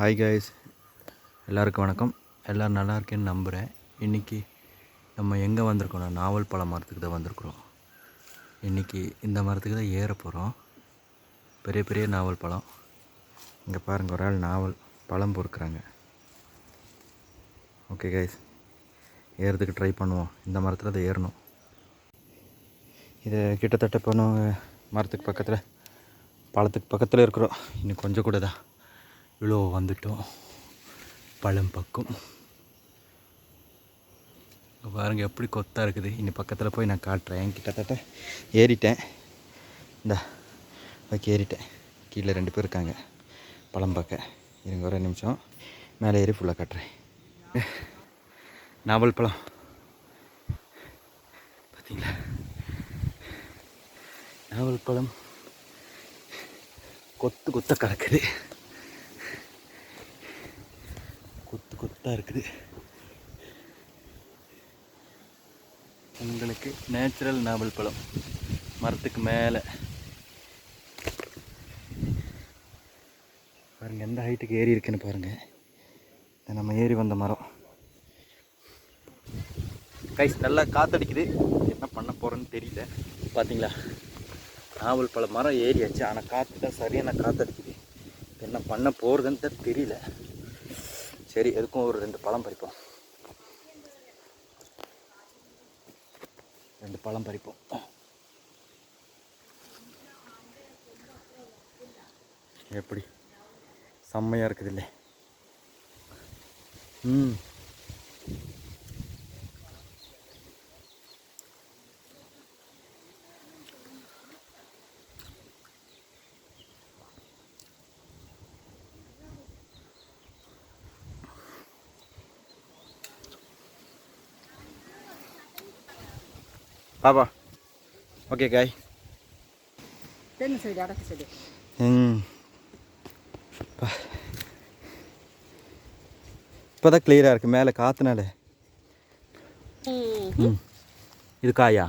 Hi guys, எல்லாருக்கும் வணக்கம். எல்லோரும் நல்லா இருக்கேன்னு நம்புகிறேன். இன்றைக்கி நம்ம எங்கே வந்திருக்கோம்னா நாவல் பழ மரத்துக்கு தான் வந்திருக்குறோம். இன்றைக்கி இந்த மரத்துக்கு தான் ஏற போகிறோம். பெரிய பெரிய நாவல் பழம். இங்கே பாருங்கள், ஒரு ஆள் நாவல் பழம் பொறுக்கிறாங்க. ஓகே கைஸ், ஏறதுக்கு ட்ரை பண்ணுவோம். இந்த மரத்தில் தான் ஏறணும். இது கிட்டத்தட்ட போனோம் மரத்துக்கு பக்கத்தில், பழத்துக்கு பக்கத்தில் இருக்கிறோம். இன்னும் கொஞ்சம் கூட தான், இவ்வளோ வந்துட்டோம் பழம் பக்கம். பாருங்கள் எப்படி கொத்தாக இருக்குது. இன்னும் பக்கத்தில் போய் நான் காட்டுறேன். கிட்டத்தட்ட ஏறிட்டேன். இந்த வைக்க ஏறிட்டேன். கீழே 2 பேர் இருக்காங்க பழம் பார்க்க. இருங்க ஒரு நிமிஷம், மேலே ஏறி ஃபுல்லாக காட்டுறேன். நாவல் பழம் பார்த்தீங்களா? நாவல் பழம் கொத்து கொத்தாக கிடக்குது. கொத்து கொத்தாக இருக்குது. உங்களுக்கு நேச்சுரல் நாவல் பழம் மரத்துக்கு மேலே பாருங்கள், எந்த ஹைட்டுக்கு ஏறி இருக்குன்னு பாருங்கள். நம்ம ஏறி வந்த மரம் கைஸ், நல்லா காற்றடிக்குது. என்ன பண்ண போகிறேன்னு தெரியல. பார்த்தீங்களா, நாவல் பழ மரம் ஏறியாச்சு. ஆனால் காற்று தான் சரியான காற்றடிக்குது. என்ன பண்ண போகிறதுன்னு தான் தெரியல. சரி, எதுக்கும் ஒரு 2 பழம் பறிப்போம். 2 பழம் பறிப்போம். எப்படி செம்மையாக இருக்குது இல்லை? பாப்பா ஓகே காய். இப்போதான் கிளியராக இருக்குது மேலே காற்றுனால. இது காயா?